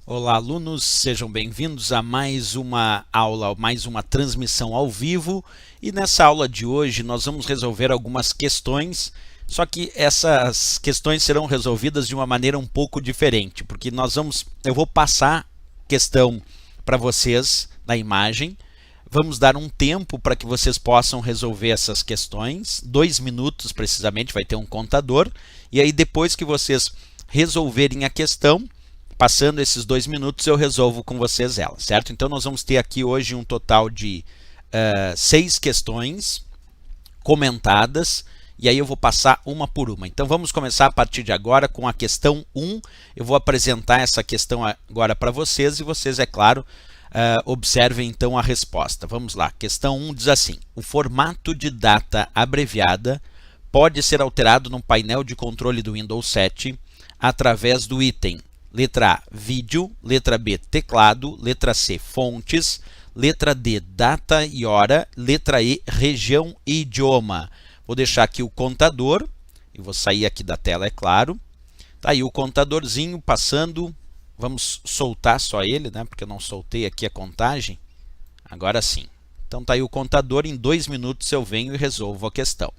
Olá, alunos, sejam bem-vindos a mais uma aula, mais uma transmissão ao vivo. E nessa aula de hoje nós vamos resolver algumas questões, só que essas questões serão resolvidas de uma maneira um pouco diferente, porque eu vou passar questão para vocês na imagem. Vamos dar um tempo para que vocês possam resolver essas questões, 2 minutos precisamente, vai ter um contador, e aí depois que vocês resolverem a questão, passando esses 2 minutos, eu resolvo com vocês ela, certo? Então, nós vamos ter aqui hoje um total de 6 questões comentadas, e aí eu vou passar uma por uma. Então, vamos começar a partir de agora com a questão 1. Eu vou apresentar essa questão agora para vocês, e vocês, é claro, observem então a resposta. Vamos lá, questão 1 diz assim: o formato de data abreviada pode ser alterado no painel de controle do Windows 7 através do item letra A, vídeo, letra B, teclado, letra C, fontes, letra D, data e hora, letra E, região e idioma. Vou deixar aqui o contador, e vou sair aqui da tela, é claro. Tá aí o contadorzinho passando, vamos soltar só ele, né, porque eu não soltei aqui a contagem. Agora sim. Então tá aí o contador, em 2 minutos eu venho e resolvo a questão.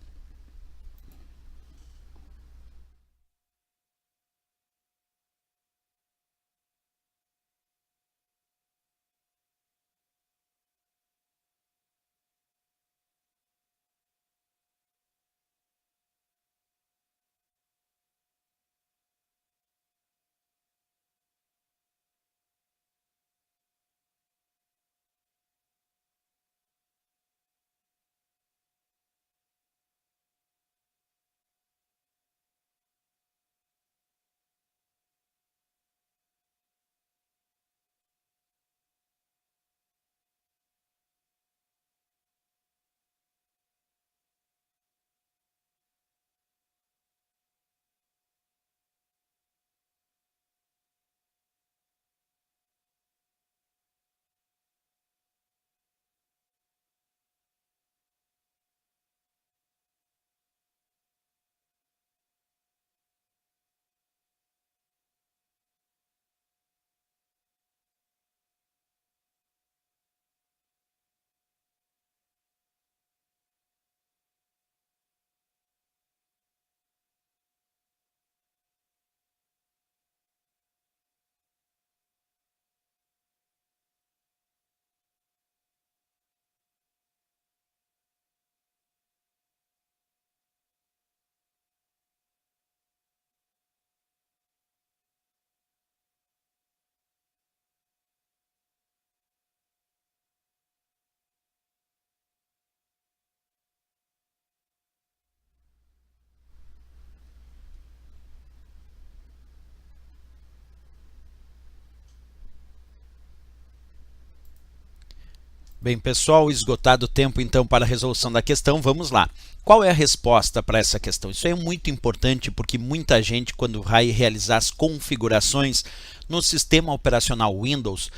Bem, pessoal, esgotado o tempo então para a resolução da questão, vamos lá. Qual é a resposta para essa questão? Isso é muito importante porque muita gente, quando vai realizar as configurações no sistema operacional Windows,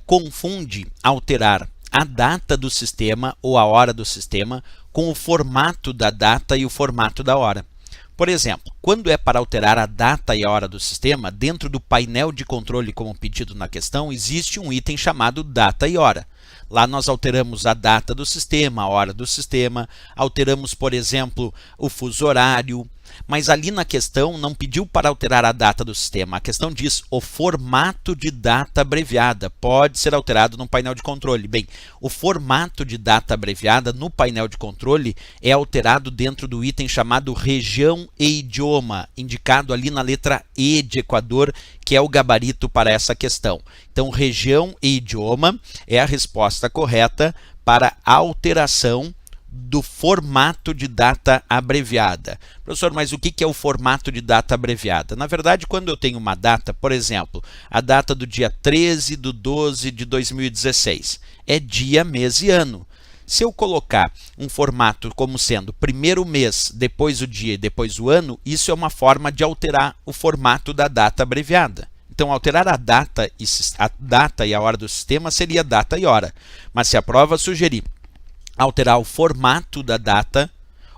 confunde alterar a data do sistema ou a hora do sistema com o formato da data e o formato da hora. Por exemplo, quando é para alterar a data e a hora do sistema, dentro do painel de controle como pedido na questão, existe um item chamado data e hora. Lá nós alteramos a data do sistema, a hora do sistema, alteramos, por exemplo, o fuso horário, mas ali na questão não pediu para alterar a data do sistema. A questão diz o formato de data abreviada pode ser alterado no painel de controle. Bem, o formato de data abreviada no painel de controle é alterado dentro do item chamado região e idioma, indicado ali na letra E de Equador, que é o gabarito para essa questão. Então, região e idioma é a resposta correta para a alteração do formato de data abreviada. Professor, mas o que é o formato de data abreviada? Na verdade, quando eu tenho uma data, por exemplo, a data do dia 13/12 de 2016, é dia, mês e ano. Se eu colocar um formato como sendo primeiro o mês, depois o dia e depois o ano, isso é uma forma de alterar o formato da data abreviada. Então, alterar a data e a hora do sistema seria data e hora. Mas se a prova sugerir alterar o formato da data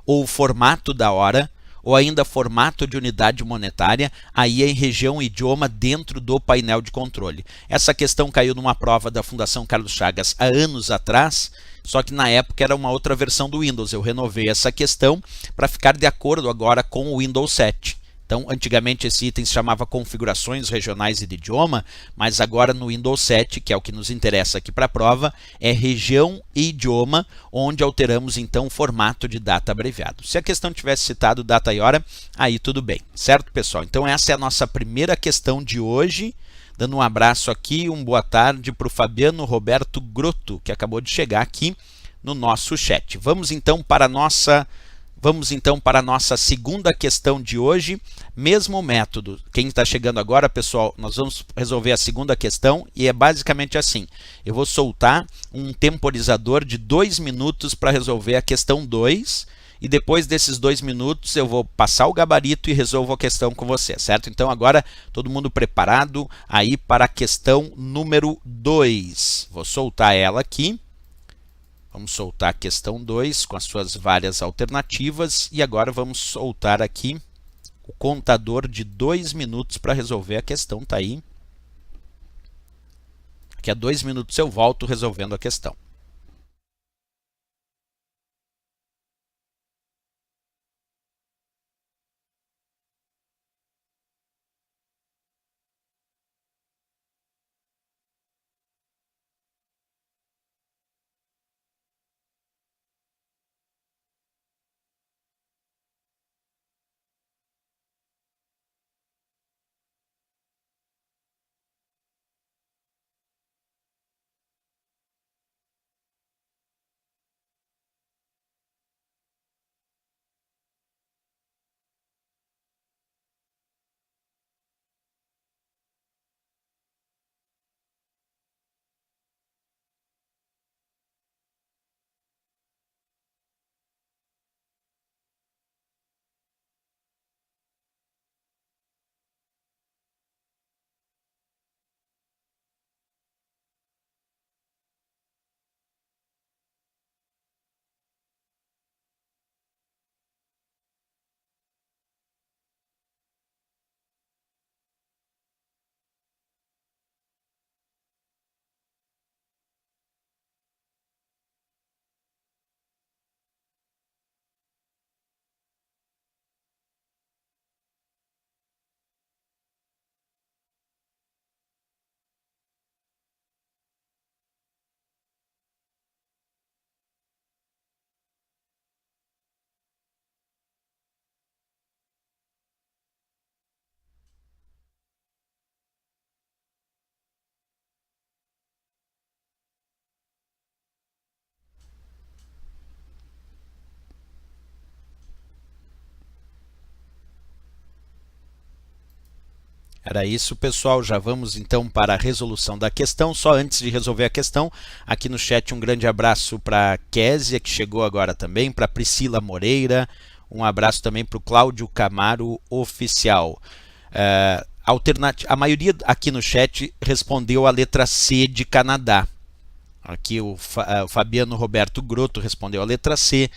ou o formato da hora, ou ainda formato de unidade monetária, aí é em região idioma dentro do painel de controle. Essa questão caiu numa prova da Fundação Carlos Chagas há anos atrás, só que na época era uma outra versão do Windows. Eu renovei essa questão para ficar de acordo agora com o Windows 7. Então, antigamente esse item se chamava configurações regionais e de idioma, mas agora no Windows 7, que é o que nos interessa aqui para a prova, é região e idioma, onde alteramos então o formato de data abreviado. Se a questão tivesse citado data e hora, aí tudo bem, certo, pessoal? Então essa é a nossa primeira questão de hoje. Dando um abraço aqui, boa tarde para o Fabiano Roberto Grotto, que acabou de chegar aqui no nosso chat. Vamos então para a nossa segunda questão de hoje. Mesmo método. Quem está chegando agora, pessoal, nós vamos resolver a segunda questão e é basicamente assim. Eu vou soltar um temporizador de 2 minutos para resolver a questão 2 e depois desses 2 minutos eu vou passar o gabarito e resolvo a questão com você, certo? Então agora todo mundo preparado aí para a questão número 2. Vou soltar ela aqui. Vamos soltar a questão 2 com as suas várias alternativas e agora vamos soltar aqui o contador de 2 minutos para resolver a questão, tá aí. Daqui a 2 minutos eu volto resolvendo a questão. Era isso, pessoal. Já vamos então para a resolução da questão. Só antes de resolver a questão, aqui no chat um grande abraço para a Késia, que chegou agora também, para a Priscila Moreira, um abraço também para o Cláudio Camaro Oficial. A maioria aqui no chat respondeu a letra C de Canadá. Aqui o Fabiano Roberto Grotto respondeu a letra C.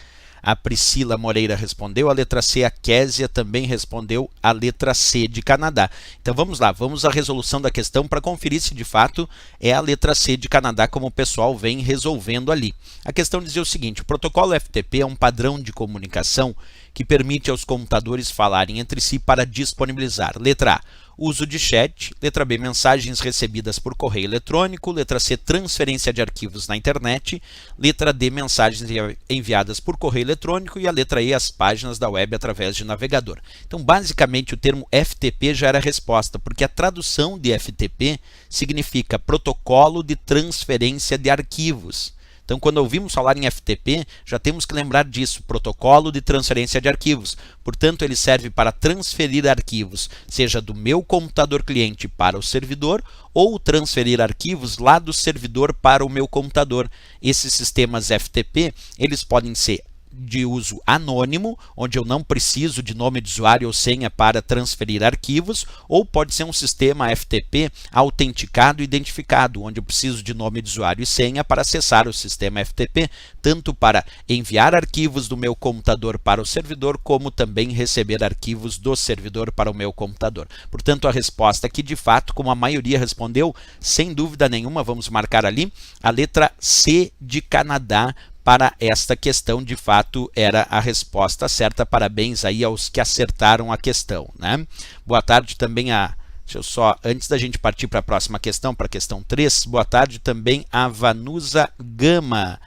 A Priscila Moreira respondeu a letra C, a Késia também respondeu a letra C de Canadá. Então vamos lá, vamos à resolução da questão para conferir se de fato é a letra C de Canadá como o pessoal vem resolvendo ali. A questão dizia o seguinte: o protocolo FTP é um padrão de comunicação que permite aos computadores falarem entre si para disponibilizar, letra A, uso de chat, letra B, mensagens recebidas por correio eletrônico, letra C, transferência de arquivos na internet, letra D, mensagens enviadas por correio eletrônico e a letra E, as páginas da web através de navegador. Então, basicamente, o termo FTP já era a resposta, porque a tradução de FTP significa protocolo de transferência de arquivos. Então, quando ouvimos falar em FTP, já temos que lembrar disso, protocolo de transferência de arquivos. Portanto, ele serve para transferir arquivos, seja do meu computador cliente para o servidor, ou transferir arquivos lá do servidor para o meu computador. Esses sistemas FTP, eles podem ser de uso anônimo, onde eu não preciso de nome de usuário ou senha para transferir arquivos, ou pode ser um sistema FTP autenticado e identificado, onde eu preciso de nome de usuário e senha para acessar o sistema FTP, tanto para enviar arquivos do meu computador para o servidor, como também receber arquivos do servidor para o meu computador. Portanto, a resposta aqui, de fato, como a maioria respondeu, sem dúvida nenhuma, vamos marcar ali, a letra C de Canadá, para esta questão, de fato, era a resposta certa. Parabéns aí aos que acertaram a questão, né? Boa tarde também a... Deixa eu só, antes da gente partir para a próxima questão, para a questão 3, boa tarde também a Vanusa Gama,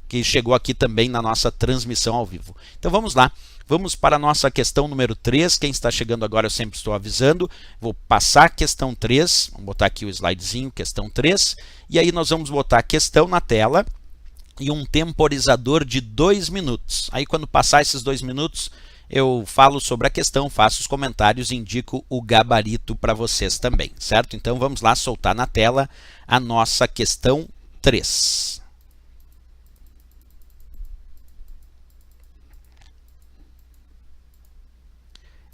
que chegou aqui também na nossa transmissão ao vivo. Então vamos lá, vamos para a nossa questão número 3. Quem está chegando agora eu sempre estou avisando. Vou passar a questão 3, vamos botar aqui o slidezinho, questão 3, e aí nós vamos botar a questão na tela e um temporizador de 2 minutos. Aí quando passar esses 2 minutos, eu falo sobre a questão, faço os comentários e indico o gabarito para vocês também, certo? Então vamos lá soltar na tela a nossa questão 3.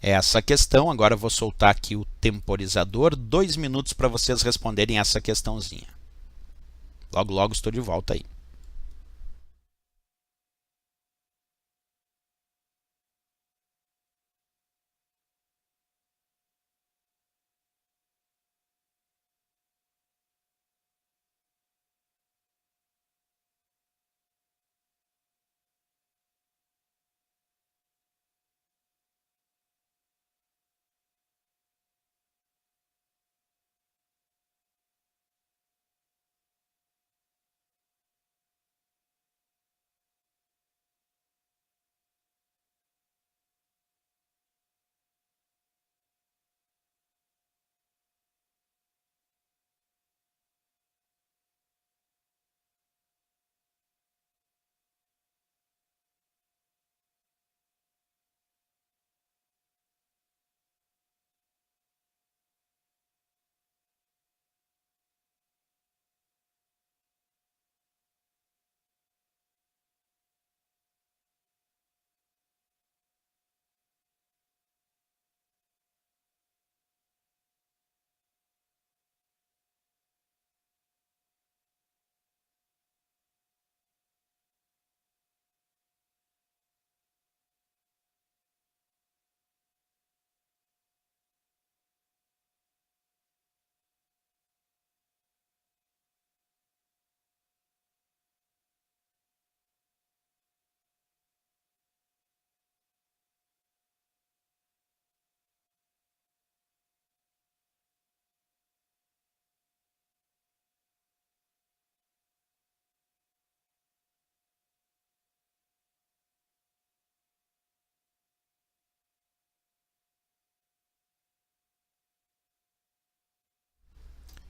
Essa questão, agora eu vou soltar aqui o temporizador, 2 minutos para vocês responderem essa questãozinha. Logo, logo estou de volta aí.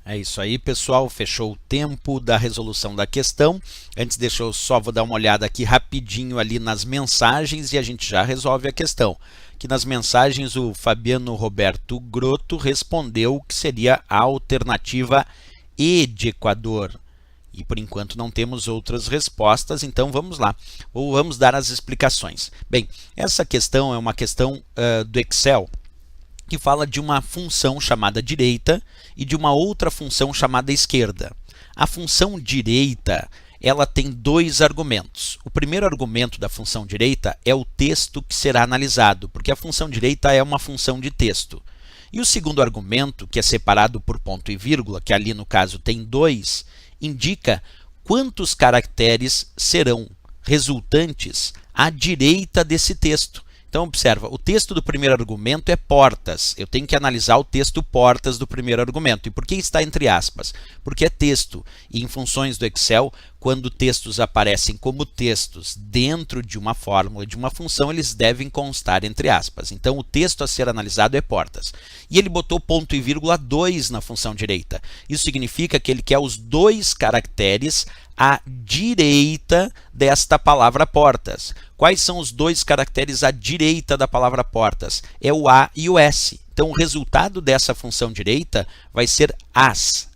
É isso aí, pessoal, fechou o tempo da resolução da questão. Antes, vou dar uma olhada aqui rapidinho ali nas mensagens e a gente já resolve a questão. Aqui nas mensagens o Fabiano Roberto Grotto respondeu que seria a alternativa E de Equador. E por enquanto não temos outras respostas, então vamos lá. Ou vamos dar as explicações. Bem, essa questão é uma questão do Excel, que fala de uma função chamada direita e de uma outra função chamada esquerda. A função direita, ela tem 2 argumentos. O primeiro argumento da função direita é o texto que será analisado, porque a função direita é uma função de texto. E o segundo argumento, que é separado por ponto e vírgula, que ali no caso tem 2, indica quantos caracteres serão resultantes à direita desse texto. Então, observa, o texto do primeiro argumento é portas. Eu tenho que analisar o texto portas do primeiro argumento. E por que está entre aspas? Porque é texto. E em funções do Excel, quando textos aparecem como textos dentro de uma fórmula, de uma função, eles devem constar entre aspas. Então, o texto a ser analisado é portas. E ele botou ponto e vírgula 2 na função direita. Isso significa que ele quer os 2 caracteres à direita desta palavra portas. Quais são os 2 caracteres à direita da palavra portas? É o A e o S. Então, o resultado dessa função direita vai ser AS.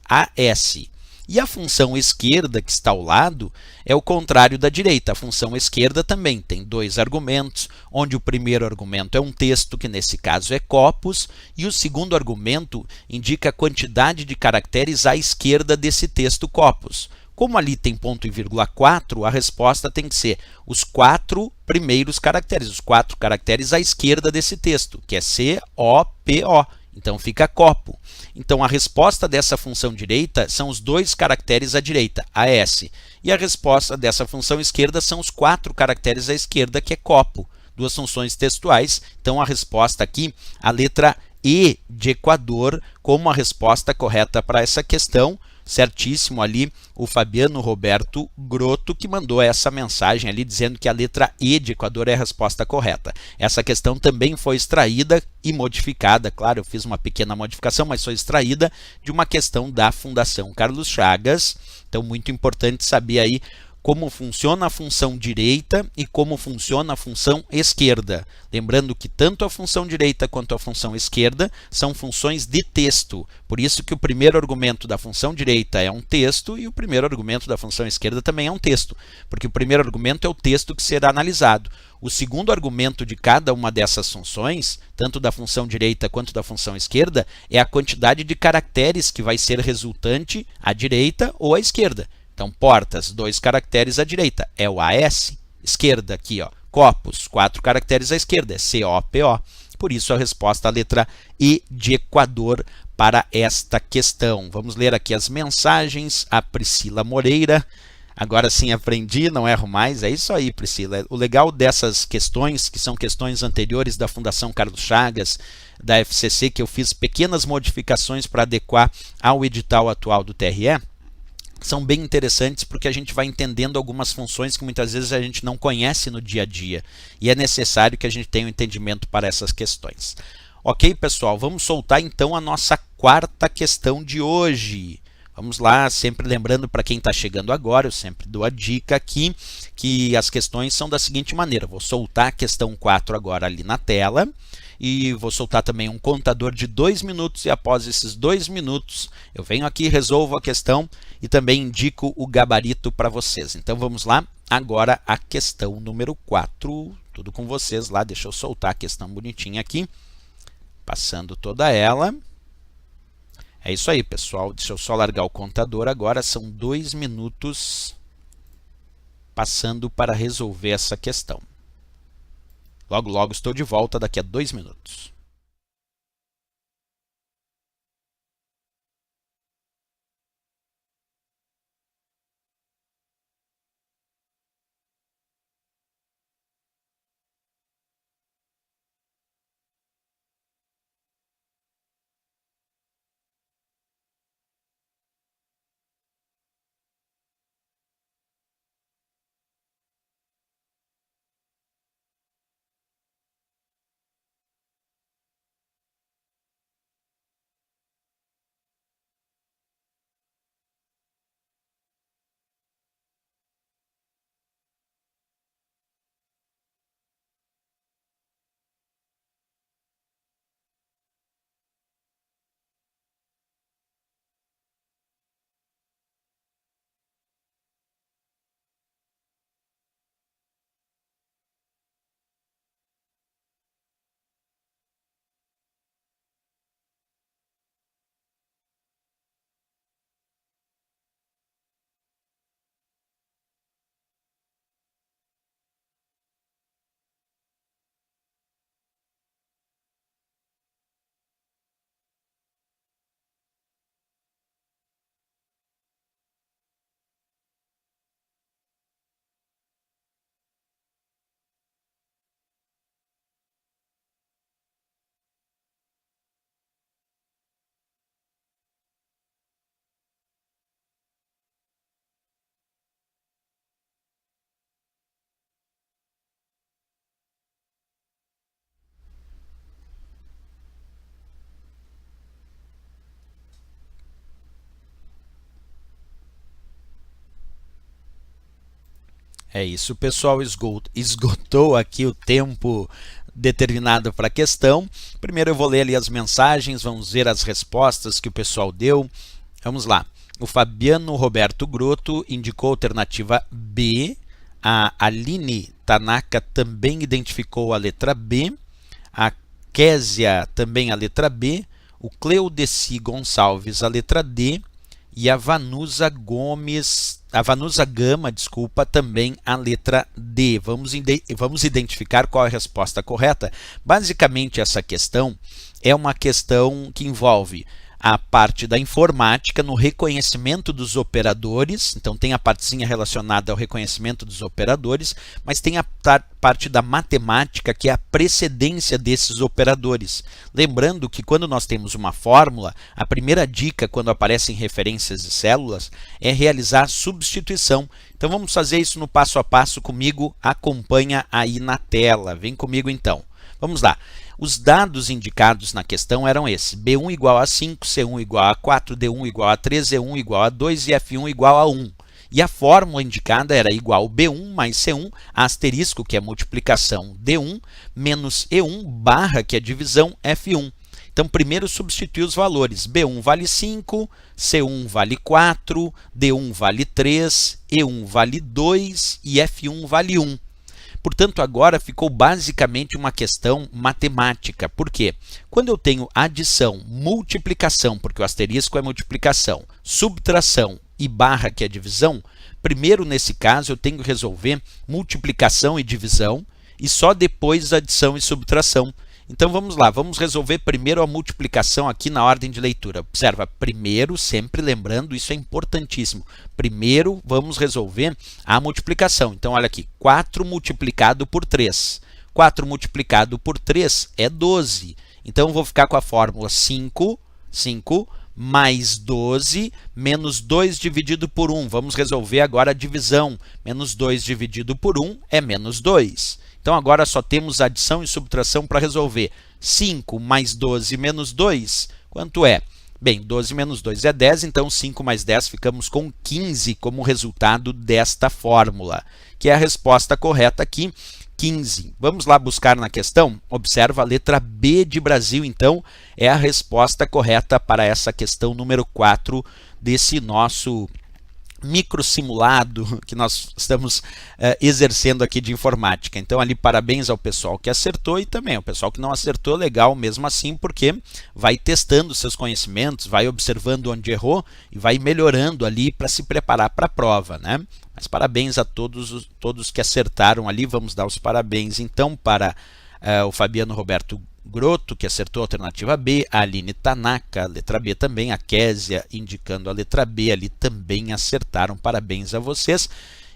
E a função esquerda, que está ao lado, é o contrário da direita. A função esquerda também tem dois argumentos, onde o primeiro argumento é um texto, que nesse caso é copos, e o segundo argumento indica a quantidade de caracteres à esquerda desse texto copos. Como ali tem ponto e vírgula 4, a resposta tem que ser os 4 primeiros caracteres, os 4 caracteres à esquerda desse texto, que é C-O-P-O. Então fica copo. Então a resposta dessa função direita são os 2 caracteres à direita, AS. E a resposta dessa função esquerda são os 4 caracteres à esquerda, que é copo. Duas funções textuais. Então a resposta aqui, a letra E de Equador, como a resposta correta para essa questão. Certíssimo ali o Fabiano Roberto Grotto, que mandou essa mensagem ali dizendo que a letra E de Equador é a resposta correta. Essa questão também foi extraída e modificada, claro, eu fiz uma pequena modificação, mas foi extraída de uma questão da Fundação Carlos Chagas. Então, muito importante saber aí como funciona a função direita e como funciona a função esquerda. Lembrando que tanto a função direita quanto a função esquerda são funções de texto. Por isso que o primeiro argumento da função direita é um texto e o primeiro argumento da função esquerda também é um texto, porque o primeiro argumento é o texto que será analisado. O segundo argumento de cada uma dessas funções, tanto da função direita quanto da função esquerda, é a quantidade de caracteres que vai ser resultante à direita ou à esquerda. Então, portas, 2 caracteres à direita, é o AS. Esquerda aqui, ó, copos, 4 caracteres à esquerda, é COPO. Por isso, a resposta, a letra E de Equador para esta questão. Vamos ler aqui as mensagens. A Priscila Moreira. Agora sim aprendi, não erro mais. É isso aí, Priscila. O legal dessas questões, que são questões anteriores da Fundação Carlos Chagas, da FCC, que eu fiz pequenas modificações para adequar ao edital atual do TRE, são bem interessantes porque a gente vai entendendo algumas funções que muitas vezes a gente não conhece no dia a dia e é necessário que a gente tenha um entendimento para essas questões. Ok, pessoal, vamos soltar então a nossa quarta questão de hoje. Vamos lá, sempre lembrando para quem está chegando agora, eu sempre dou a dica aqui que as questões são da seguinte maneira. Vou soltar a questão 4 agora ali na tela. E vou soltar também um contador de 2 minutos e após esses 2 minutos eu venho aqui, resolvo a questão e também indico o gabarito para vocês. Então vamos lá, agora a questão número 4, tudo com vocês lá, deixa eu soltar a questão bonitinha aqui, passando toda ela. É isso aí, pessoal, deixa eu só largar o contador agora, são 2 minutos passando para resolver essa questão. Logo, logo estou de volta daqui a 2 minutos. É isso, pessoal, esgotou aqui o tempo determinado para a questão. Primeiro eu vou ler ali as mensagens, vamos ver as respostas que o pessoal deu. Vamos lá. O Fabiano Roberto Grotto indicou a alternativa B. A Aline Tanaka também identificou a letra B. A Késia também a letra B. O Cleudeci Gonçalves a letra D. E a Vanusa Gama, também a letra D. Vamos identificar qual é a resposta correta. Basicamente, essa questão é uma questão que envolve a parte da informática no reconhecimento dos operadores, então tem a partezinha relacionada ao reconhecimento dos operadores, mas tem a parte da matemática que é a precedência desses operadores. Lembrando que quando nós temos uma fórmula, a primeira dica quando aparecem referências de células é realizar a substituição. Então vamos fazer isso no passo a passo comigo, acompanha aí na tela, vem comigo então. Vamos lá. Os dados indicados na questão eram esses: B1 igual a 5, C1 igual a 4, D1 igual a 3, E1 igual a 2 e F1 igual a 1. E a fórmula indicada era igual B1 mais C1, asterisco, que é multiplicação D1, menos E1, barra, que é divisão F1. Então, primeiro substitui os valores. B1 vale 5, C1 vale 4, D1 vale 3, E1 vale 2 e F1 vale 1. Portanto, agora ficou basicamente uma questão matemática. Por quê? Quando eu tenho adição, multiplicação, porque o asterisco é multiplicação, subtração e barra, que é divisão, primeiro, nesse caso, eu tenho que resolver multiplicação e divisão e só depois adição e subtração. Então, vamos lá, vamos resolver primeiro a multiplicação aqui na ordem de leitura. Observa, primeiro, sempre lembrando, isso é importantíssimo. Primeiro, vamos resolver a multiplicação. Então, olha aqui, 4 multiplicado por 3. 4 multiplicado por 3 é 12. Então, eu vou ficar com a fórmula 5 mais 12 menos 2 dividido por 1. Vamos resolver agora a divisão. Menos 2 dividido por 1 é menos 2. Então, agora só temos adição e subtração para resolver. 5 mais 12 menos 2, quanto é? Bem, 12 menos 2 é 10, então 5 mais 10 ficamos com 15 como resultado desta fórmula, que é a resposta correta aqui, 15. Vamos lá buscar na questão? Observa a letra B de Brasil, então, é a resposta correta para essa questão número 4 desse nosso microsimulado que nós estamos exercendo aqui de informática. Então, ali, parabéns ao pessoal que acertou e também ao pessoal que não acertou, legal mesmo assim, porque vai testando seus conhecimentos, vai observando onde errou e vai melhorando ali para se preparar para a prova, né? Mas parabéns a todos que acertaram ali. Vamos dar os parabéns então para o Fabiano Roberto Grotto, que acertou a alternativa B, a Aline Tanaka, a letra B também, a Késia indicando a letra B ali também acertaram. Parabéns a vocês.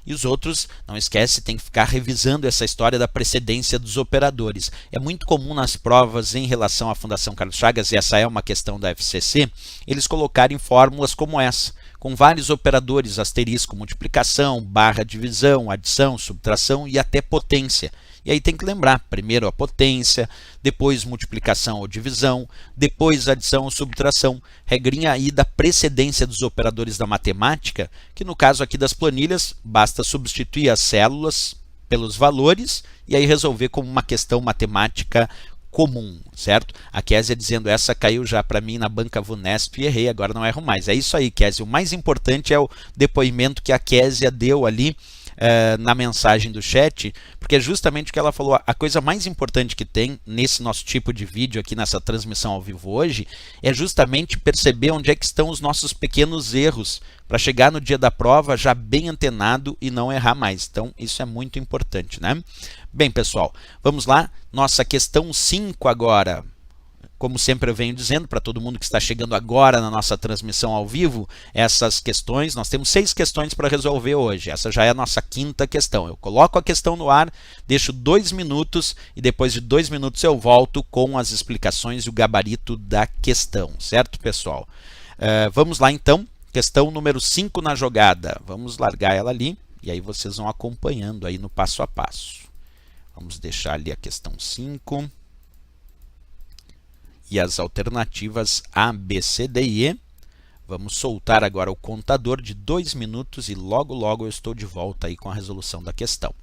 E os outros, não esquece, tem que ficar revisando essa história da precedência dos operadores. É muito comum nas provas em relação à Fundação Carlos Chagas, e essa é uma questão da FCC, eles colocarem fórmulas como essa, com vários operadores, asterisco, multiplicação, barra, divisão, adição, subtração e até potência. E aí tem que lembrar, primeiro a potência, depois multiplicação ou divisão, depois adição ou subtração. Regrinha aí da precedência dos operadores da matemática, que no caso aqui das planilhas, basta substituir as células pelos valores e aí resolver como uma questão matemática comum, certo? A Késia dizendo, essa caiu já para mim na banca Vunesp e errei, agora não erro mais. É isso aí, Késia. O mais importante é o depoimento que a Késia deu ali na mensagem do chat, porque é justamente o que ela falou. A coisa mais importante que tem nesse nosso tipo de vídeo aqui, nessa transmissão ao vivo hoje, é justamente perceber onde é que estão os nossos pequenos erros, para chegar no dia da prova já bem antenado e não errar mais. Então, isso é muito importante, né? Bem, pessoal, vamos lá. Nossa questão 5 agora. Como sempre eu venho dizendo para todo mundo que está chegando agora na nossa transmissão ao vivo, essas questões, nós temos 6 questões para resolver hoje. Essa já é a nossa 5ª questão. Eu coloco a questão no ar, deixo 2 minutos e depois de 2 minutos eu volto com as explicações e o gabarito da questão, certo, pessoal? Vamos lá então, questão número 5 na jogada. Vamos largar ela ali e aí vocês vão acompanhando aí no passo a passo. Vamos deixar ali a questão 5. E as alternativas A, B, C, D e E. Vamos soltar agora o contador de 2 minutos e logo eu estou de volta aí com a resolução da questão.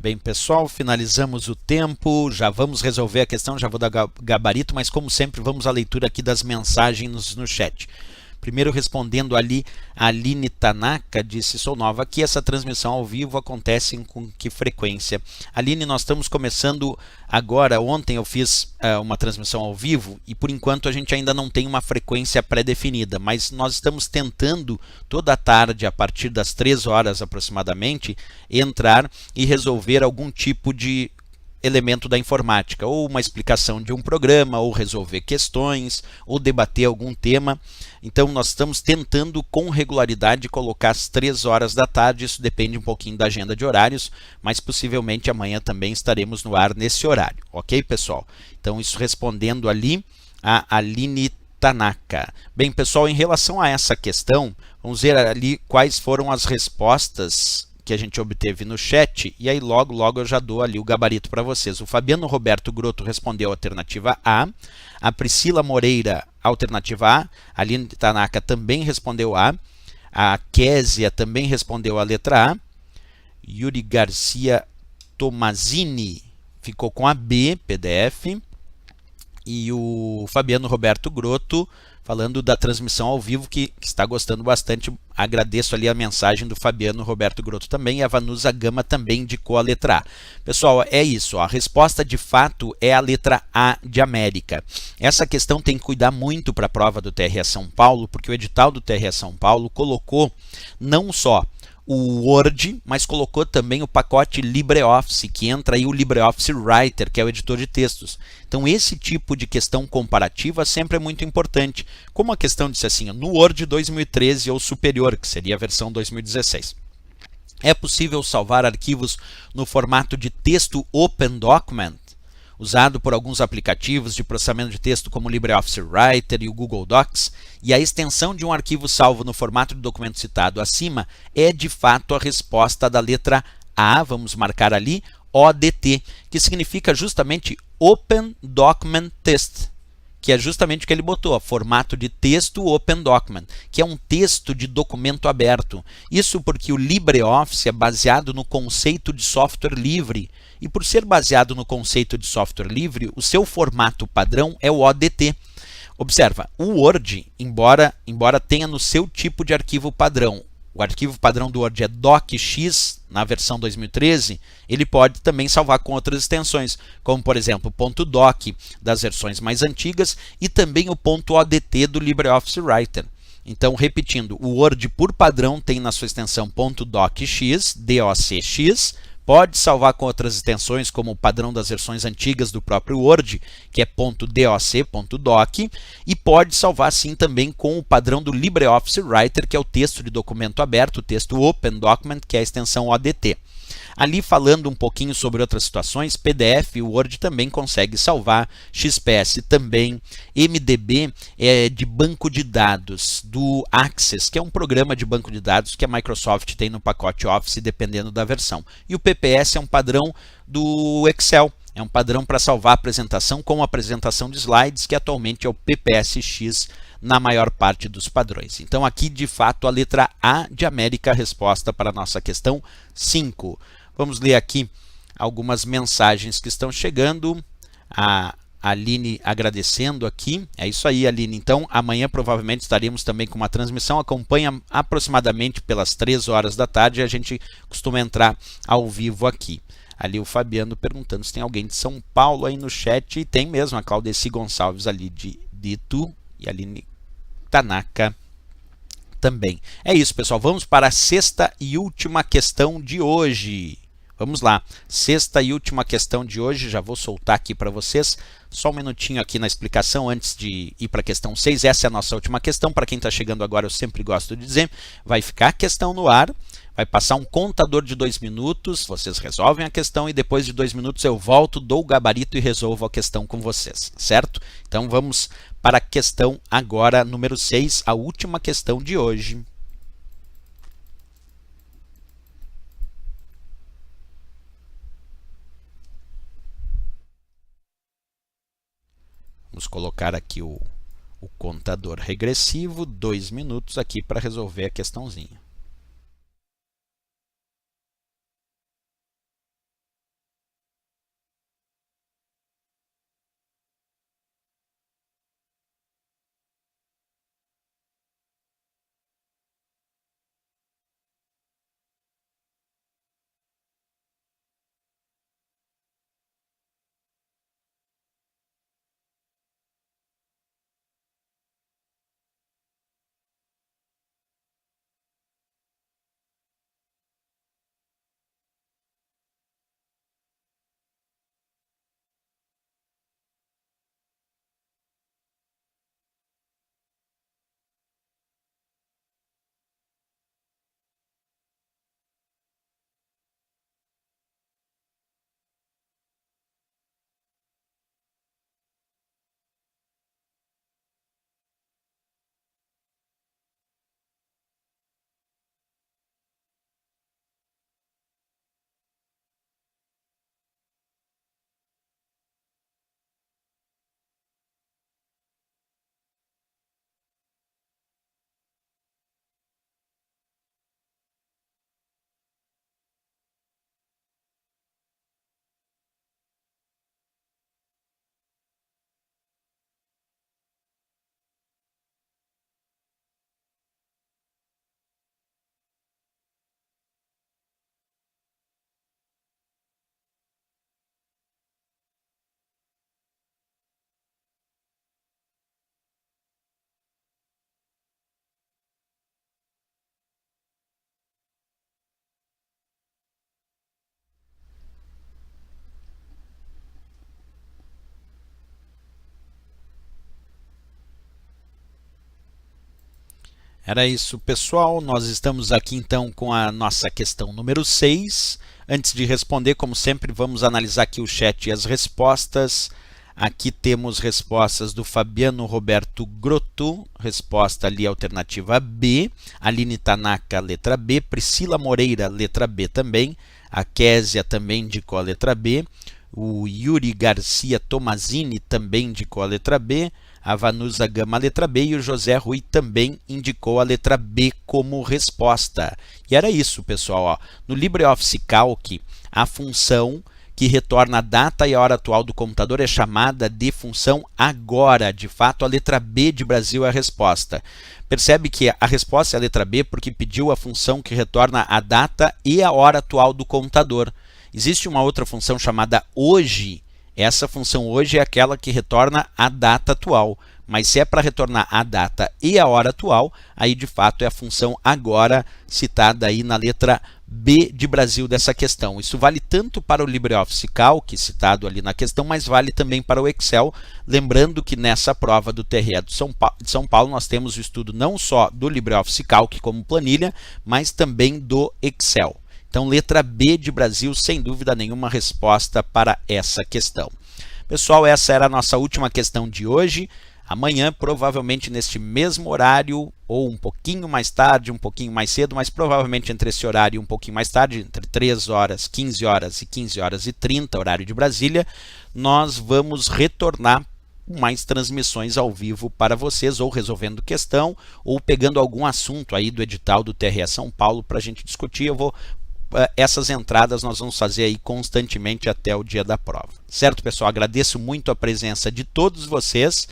Bem, pessoal, finalizamos o tempo, já vamos resolver a questão, já vou dar gabarito, mas como sempre vamos à leitura aqui das mensagens no chat. Primeiro respondendo ali, a Aline Tanaka disse: sou nova aqui, essa transmissão ao vivo acontece com que frequência? Aline, nós estamos começando agora, ontem eu fiz uma transmissão ao vivo e por enquanto a gente ainda não tem uma frequência pré-definida, mas nós estamos tentando toda a tarde, a partir das 3 horas aproximadamente, entrar e resolver algum tipo de elemento da informática, ou uma explicação de um programa, ou resolver questões, ou debater algum tema. Então nós estamos tentando com regularidade colocar às 3 horas da tarde, isso depende um pouquinho da agenda de horários, mas possivelmente amanhã também estaremos no ar nesse horário, ok, pessoal? Então isso respondendo ali a Aline Tanaka. Bem, pessoal, em relação a essa questão, vamos ver ali quais foram as respostas que a gente obteve no chat, e aí logo eu já dou ali o gabarito para vocês. O Fabiano Roberto Grotto respondeu a alternativa A Priscila Moreira, alternativa A Aline Tanaka também respondeu a Késia também respondeu a letra A, Yuri Garcia Tomazini ficou com a B, PDF, e o Fabiano Roberto Grotto falando da transmissão ao vivo, que está gostando bastante. Agradeço ali a mensagem do Fabiano Roberto Grotto também, e a Vanusa Gama também indicou a letra A. Pessoal, é isso, a resposta de fato é a letra A de América. Essa questão tem que cuidar muito para a prova do TRE São Paulo, porque o edital do TRE São Paulo colocou não só o Word, mas colocou também o pacote LibreOffice, que entra aí o LibreOffice Writer, que é o editor de textos. Então esse tipo de questão comparativa sempre é muito importante. Como a questão disse assim, no Word 2013 ou superior, que seria a versão 2016. É possível salvar arquivos no formato de texto Open Document, usado por alguns aplicativos de processamento de texto como o LibreOffice Writer e o Google Docs, e a extensão de um arquivo salvo no formato de documento citado acima é de fato a resposta da letra A, vamos marcar ali, ODT, que significa justamente Open Document Text, que é justamente o que ele botou, formato de texto Open Document, que é um texto de documento aberto. Isso porque o LibreOffice é baseado no conceito de software livre, e por ser baseado no conceito de software livre, o seu formato padrão é o ODT. Observa, o Word, embora tenha no seu tipo de arquivo padrão, o arquivo padrão do Word é docx na versão 2013, ele pode também salvar com outras extensões, como por exemplo o .doc das versões mais antigas e também o .odt do LibreOffice Writer. Então, repetindo, o Word por padrão tem na sua extensão .docx, DOCX, pode salvar com outras extensões, como o padrão das versões antigas do próprio Word, que é .doc, e pode salvar sim também com o padrão do LibreOffice Writer, que é o texto de documento aberto, o texto Open Document, que é a extensão ODT. Ali falando um pouquinho sobre outras situações, PDF, o Word também consegue salvar, XPS também, MDB é de banco de dados do Access, que é um programa de banco de dados que a Microsoft tem no pacote Office, dependendo da versão. E o PPS é um padrão do Excel, é um padrão para salvar a apresentação com apresentação de slides, que atualmente é o PPSX na maior parte dos padrões. Então aqui de fato a letra A de América, a resposta para a nossa questão 5. Vamos ler aqui algumas mensagens que estão chegando. A Aline agradecendo aqui. É isso aí, Aline. Então, amanhã provavelmente estaremos também com uma transmissão. Acompanha aproximadamente pelas 3 horas da tarde. A gente costuma entrar ao vivo aqui. Ali o Fabiano perguntando se tem alguém de São Paulo aí no chat. E tem mesmo a Claudeci Gonçalves ali de Itu e a Aline Tanaka também. É isso, pessoal. Vamos para a sexta e última questão de hoje. Vamos lá, sexta e última questão de hoje, já vou soltar aqui para vocês, só um minutinho aqui na explicação antes de ir para a questão 6, essa é a nossa última questão, para quem está chegando agora eu sempre gosto de dizer, vai ficar a questão no ar, vai passar um contador de 2 minutos, vocês resolvem a questão e depois de 2 minutos eu volto, dou o gabarito e resolvo a questão com vocês, certo? Então vamos para a questão agora, número 6, a última questão de hoje. Vamos colocar aqui o contador regressivo, 2 minutos aqui para resolver a questãozinha. Era isso, pessoal. Nós estamos aqui então com a nossa questão número 6. Antes de responder, como sempre, vamos analisar aqui o chat e as respostas. Aqui temos respostas do Fabiano Roberto Grotto, resposta ali alternativa B. Aline Tanaka, letra B. Priscila Moreira, letra B também. A Késia também indicou a letra B. O Yuri Garcia Tomazini também indicou a letra B. A Vanusa Gama, a letra B, e o José Rui também indicou a letra B como resposta. E era isso, pessoal. Ó. No LibreOffice Calc, a função que retorna a data e a hora atual do computador é chamada de função agora. De fato, a letra B de Brasil é a resposta. Percebe que a resposta é a letra B porque pediu a função que retorna a data e a hora atual do computador. Existe uma outra função chamada hoje. Essa função hoje é aquela que retorna a data atual, mas se é para retornar a data e a hora atual, aí de fato é a função agora citada aí na letra B de Brasil dessa questão. Isso vale tanto para o LibreOffice Calc, citado ali na questão, mas vale também para o Excel, lembrando que nessa prova do TRE de São Paulo nós temos o estudo não só do LibreOffice Calc como planilha, mas também do Excel. Então, letra B de Brasil, sem dúvida nenhuma, resposta para essa questão. Pessoal, essa era a nossa última questão de hoje. Amanhã, provavelmente neste mesmo horário, ou um pouquinho mais tarde, um pouquinho mais cedo, mas provavelmente entre esse horário e um pouquinho mais tarde, entre 3 horas, 15 horas e 15 horas e 30, horário de Brasília, nós vamos retornar mais transmissões ao vivo para vocês, ou resolvendo questão, ou pegando algum assunto aí do edital do TRE São Paulo para a gente discutir. Essas entradas nós vamos fazer aí constantemente até o dia da prova. Certo, pessoal? Agradeço muito a presença de todos vocês.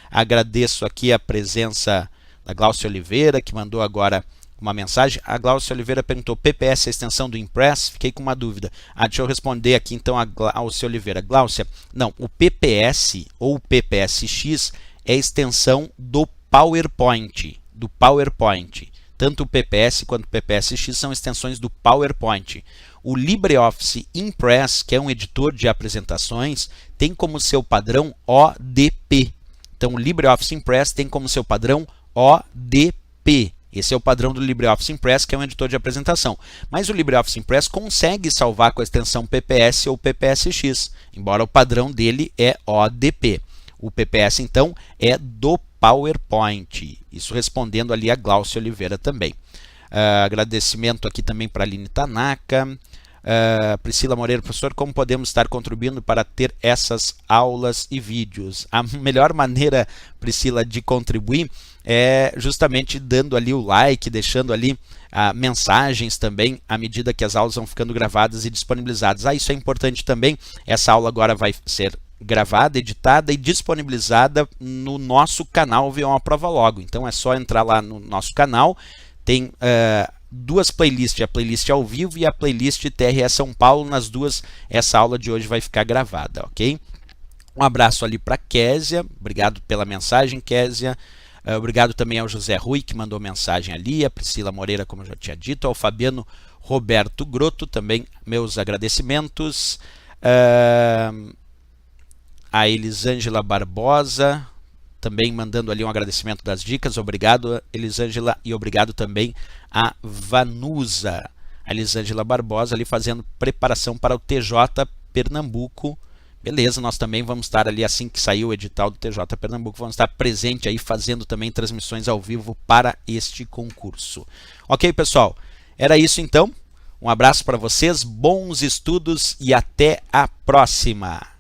Agradeço aqui a presença da Glaucia Oliveira, que mandou agora uma mensagem. A Glaucia Oliveira perguntou: PPS é a extensão do Impress? Fiquei com uma dúvida. Deixa eu responder aqui então a Glaucia Oliveira. Glaucia, não, o PPS ou o PPSX é a extensão do PowerPoint. Tanto o PPS quanto o PPSX são extensões do PowerPoint. O LibreOffice Impress, que é um editor de apresentações, tem como seu padrão ODP. Então, o LibreOffice Impress tem como seu padrão ODP. Esse é o padrão do LibreOffice Impress, que é um editor de apresentação. Mas o LibreOffice Impress consegue salvar com a extensão PPS ou PPSX, embora o padrão dele é ODP. O PPS, então, é do PowerPoint. Isso respondendo ali a Glaucia Oliveira também. Agradecimento aqui também para a Aline Tanaka. Priscila Moreira, professor, como podemos estar contribuindo para ter essas aulas e vídeos? A melhor maneira, Priscila, de contribuir é justamente dando ali o like, deixando ali mensagens também à medida que as aulas vão ficando gravadas e disponibilizadas. Isso é importante também. Essa aula agora vai ser gravada, editada e disponibilizada no nosso canal Vê uma Prova Logo. Então é só entrar lá no nosso canal, tem duas playlists, a playlist ao vivo e a playlist TRE São Paulo. Nas duas, essa aula de hoje vai ficar gravada, ok? Um abraço ali para Késia, obrigado pela mensagem, Késia. Obrigado também ao José Rui, que mandou mensagem ali, a Priscila Moreira, como eu já tinha dito, ao Fabiano Roberto Grotto, também meus agradecimentos. A Elisângela Barbosa, também mandando ali um agradecimento das dicas. Obrigado, Elisângela, e obrigado também a Vanusa. A Elisângela Barbosa ali fazendo preparação para o TJ Pernambuco. Beleza, nós também vamos estar ali assim que sair o edital do TJ Pernambuco, vamos estar presente aí fazendo também transmissões ao vivo para este concurso. Ok, pessoal? Era isso então. Um abraço para vocês, bons estudos e até a próxima!